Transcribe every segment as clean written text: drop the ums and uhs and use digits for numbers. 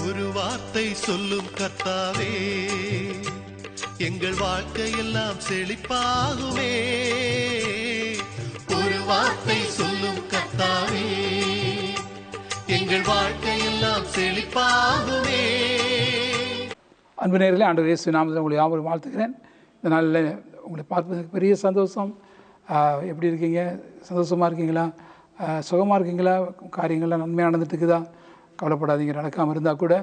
ஒரு வார்த்தை சொல்லும் கர்த்தாவே, எங்கள் வாழ்க்கையெல்லாம் செழிப்பாகுமே. ஒரு வார்த்தை சொல்லும் கர்த்தாவே, எங்கள் வாழ்க்கையெல்லாம் செழிப்பாகுமே. அன்பு நேயர்களே, ஆண்டவர் இயேசு நாமத்தில் உங்களை யாவரும் வாழ்த்துகிறேன். இந்த நாளில் உங்களை பார்ப்பதற்கு பெரிய சந்தோஷம். எப்படி இருக்கீங்க? சந்தோஷமாக இருக்கீங்களா? சுகமாக இருக்கீங்களா? காரியங்கள்லாம் நன்மையாக நடந்துட்டு இருக்குதா? கவலைப்படாதீங்க. நடக்காமல் இருந்தால் கூட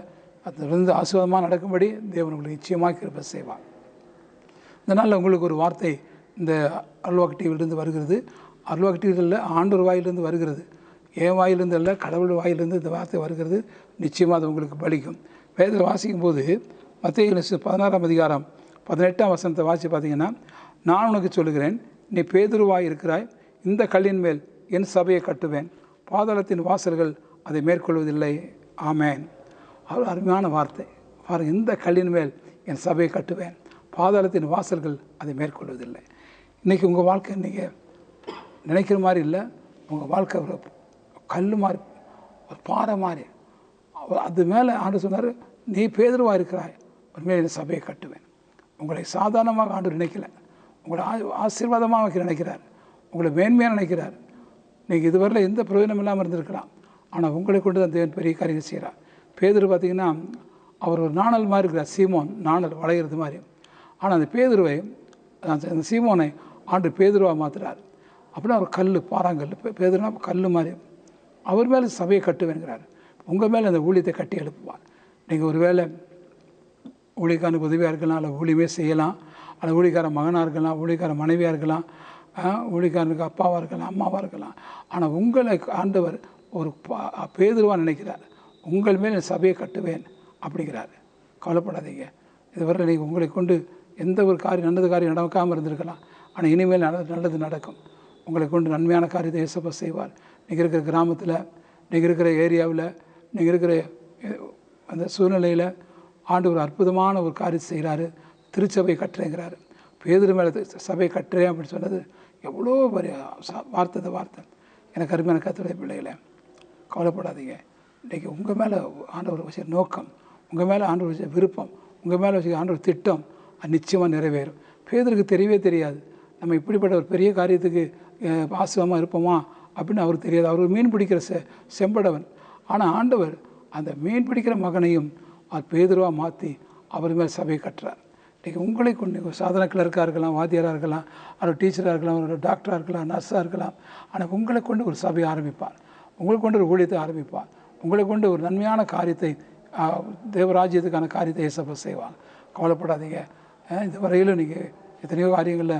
அதிலிருந்து ஆசீர்வாதமாக நடக்கும்படி தேவன் உங்களுக்கு நிச்சயமாக கிருபை செய்வார். இந்த நாளில் உங்களுக்கு ஒரு வார்த்தை இந்த அருள்வாக்கு டிவியிலிருந்து வருகிறது. அருள்வாக்கு டிவியில் ஆண்டவர் வாயிலிருந்து வருகிறது. என் வாயிலிருந்து அல்ல, கடவுள் வாயிலிருந்து இந்த வார்த்தை வருகிறது. நிச்சயமாக அது உங்களுக்கு பலிக்கும். வேதத்தில் வாசிக்கும் போது மத்தேயு 16ஆம் அதிகாரம் 18ஆம் வசனத்தை வாசி பார்த்தீங்கன்னா, நான் உனக்கு சொல்லுகிறேன், நீ பேதுருவாய் இருக்கிறாய், இந்த கல்லின் மேல் என் சபையை கட்டுவேன், பாதாளத்தின் வாசல்கள் அதை மேற்கொள்வதில்லை. ஆமேன். அவ்வளோ அருமையான வார்த்தை. இந்த கல்லின் மேல் என் சபையை கட்டுவேன், பாதாளத்தின் வாசல்கள் அதை மேற்கொள்வதில்லை. இன்றைக்கி உங்கள் வாழ்க்கை நீங்கள் நினைக்கிற மாதிரி இல்லை. உங்கள் வாழ்க்கை ஒரு கல் மாதிரி, ஒரு பாறை மாதிரி. அது மேலே ஆண்டவர் சொன்னார், நீ பேதுருவாக இருக்கிறாய், உண்மையிலே என் சபையை கட்டுவேன். உங்களை சாதாரணமாக ஆண்டவர் நினைக்கல, உங்களை ஆசீர்வாதமாக நினைக்கிறார், உங்களை மேன்மையாக நினைக்கிறார். நீங்கள் இதுவரையில் எந்த பிரயோஜனம் இல்லாமல் இருந்திருக்கலாம், ஆனால் உங்களை கொண்டு தான் தேவன் பெரிய காரியம் செய்கிறார். பேதுரு பார்த்திங்கன்னா, அவர் ஒரு நாணல் மாதிரி இருக்கிறார். சீமோன் நாணல் வளைகிறது மாதிரி. ஆனால் அந்த பேதுருவை, அந்த சீமோனை ஆண்டு பேதுருவாக மாற்றுறார். அப்படின்னா ஒரு கல், பாறாங்கல். பேதுருனா கல் மாதிரி. அவர் மேலே சபையை கட்டுவேங்கிறார். உங்கள் மேலே அந்த ஊழியத்தை கட்டி எழுப்புவார். நீங்கள் ஒரு வேளை ஊழியக்காரனுக்கு உதவியாக இருக்கலாம், அல்ல ஊழியமே செய்யலாம், அல்ல ஊழியக்கார மகனாக இருக்கலாம், ஊழியக்கார மனைவியாக இருக்கலாம், ஊழியக்காரனுக்கு அப்பாவாக இருக்கலாம், அம்மாவாக இருக்கலாம். ஆனால் உங்களை ஆண்டவர் ஒரு பேதுருவாக நினைக்கிறார். உங்கள் மேல் சபையை கட்டுவேன் அப்படிங்கிறார். கவலைப்படாதீங்க. இதுவரை நீங்கள் உங்களை கொண்டு எந்த ஒரு காரியம், நல்லது காரியம் நடக்காமல் இருந்திருக்கலாம். ஆனால் இனிமேல் நல்லது நடக்கும். உங்களை கொண்டு நன்மையான காரியத்தை இயேசப்பா செய்வார். நீங்கள் இருக்கிற கிராமத்தில், நீங்கள் இருக்கிற ஏரியாவில், நீங்கள் இருக்கிற அந்த சூழ்நிலையில் ஆண்டவர் அற்புதமான ஒரு காரியத்தை செய்கிறாரு. திருச்சபை கட்டுறேங்கிறாரு. பேதுரு மேலே சபை கட்டுறேன் அப்படின்னு சொன்னது எவ்வளோ பெரிய வார்த்தை. எனக்கு அருமையான கர்த்தருடைய பிள்ளைகளை, கவலைப்படாதீங்க. இன்றைக்கி உங்கள் மேலே ஆண்டவர் வச்ச நோக்கம், உங்கள் மேலே ஆண்டவர் வச்ச விருப்பம், உங்கள் மேலே வச்ச ஆண்டவர் திட்டம் அது நிச்சயமாக நிறைவேறும். பேதுருக்கு தெரியவே தெரியாது நம்ம இப்படிப்பட்ட ஒரு பெரிய காரியத்துக்கு ஆசிரமாக இருப்போமா அப்படின்னு அவருக்கு தெரியாது. அவர் மீன் பிடிக்கிற செம்படவன். ஆனால் ஆண்டவர் அந்த மீன் பிடிக்கிற மகனையும் அவர் பேதுருவாக மாற்றி அவர் மேலே சபையை கட்டுறார். இன்றைக்கி உங்களை கொண்டு சாதன கிளர்க்காக இருக்கலாம், வாத்தியாராக இருக்கலாம், அவர் டீச்சராக இருக்கலாம், ஒரு டாக்டராக இருக்கலாம், நர்ஸாக இருக்கலாம். ஆனால் உங்களை கொண்டு ஒரு சபையை ஆரம்பிப்பார், உங்களை கொண்டு ஒரு ஊழியத்தை ஆரம்பிப்பார், உங்களை கொண்டு ஒரு நன்மையான காரியத்தை, தேவராஜ்யத்துக்கான காரியத்தை இயேசப்பா செய்வாங்க. கவலைப்படாதீங்க. இந்த வரையிலும் நீங்கள் எத்தனையோ காரியங்களில்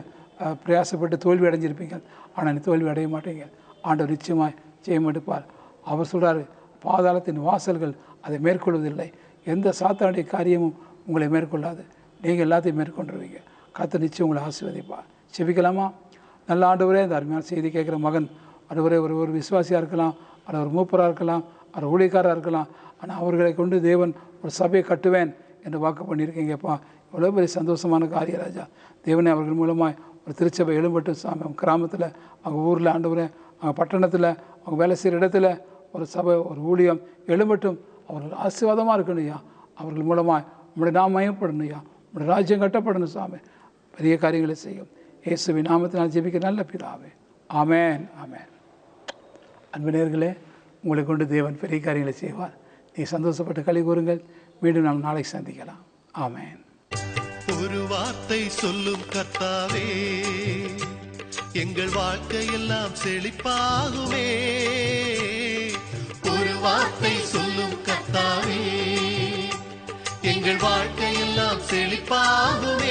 பிரயாசப்பட்டு தோல்வி அடைஞ்சிருப்பீங்க. ஆனால் நீ தோல்வி அடைய மாட்டீங்க. ஆண்டவர் நிச்சயமாக ஜெயம் எடுப்பார். அவர் சொல்கிறார், பாதாளத்தின் வாசல்கள் அதை மேற்கொள்வதில்லை. எந்த சாத்தானுடைய காரியமும் உங்களை மேற்கொள்ளாது. நீங்கள் எல்லாத்தையும் மேற்கொண்டுருவீங்க. கர்த்தர் நிச்சயம் உங்களை ஆசீர்வதிப்பார். செபிக்கலாமா? நல்ல ஆண்டவரே, இந்த அருமையான செய்தி கேட்குற மகன் ஆண்டவரே ஒரு விசுவாசியாக இருக்கலாம், அல்ல ஒரு மூப்பராக இருக்கலாம், அவர் ஊழியக்காராக இருக்கலாம். ஆனால் அவர்களை கொண்டு தேவன் ஒரு சபையை கட்டுவேன் என்று வாக்கு பண்ணியிருக்கீங்கப்பா. எவ்வளோ பெரிய சந்தோஷமான காரிய ராஜா. தேவனே, அவர்கள் மூலமாக ஒரு திருச்சபை எழும்பட்டு சாமி கிராமத்தில், அவங்க ஊரில் ஆண்டவரே, அவங்க பட்டணத்தில், அவங்க வேலை செய்கிற இடத்துல ஒரு சபை, ஒரு ஊழியம் எழும்பட்டும். அவர்கள் ஆசீர்வாதமாக இருக்கணும் ஐயா. அவர்கள் மூலமாக உங்களுடைய நாம் மயப்படணும் ஐயா. உங்களுடைய ராஜ்யம் கட்டப்படணும் சாமி. பெரிய காரியங்களை செய்யும். இயேசுவின் நாமத்தினால் ஜெபிக்க நல்ல பிதாவே. ஆமேன், ஆமேன். அன்பு நேயர்களே, உங்களை கொண்டு தேவன் பெரிய காரியங்களை செய்வார். நீ சந்தோஷப்பட்டு களி கூறுங்கள். மீண்டும் நாம் நாளைக்கு சந்திக்கலாம். ஆமேன். ஒரு வார்த்தை சொல்லும் கர்த்தாவே, எங்கள் வாழ்க்கையெல்லாம் செழிப்பாகுமே. ஒரு வார்த்தை சொல்லும் கர்த்தாவே, எங்கள் வாழ்க்கையெல்லாம் செழிப்பாகுமே.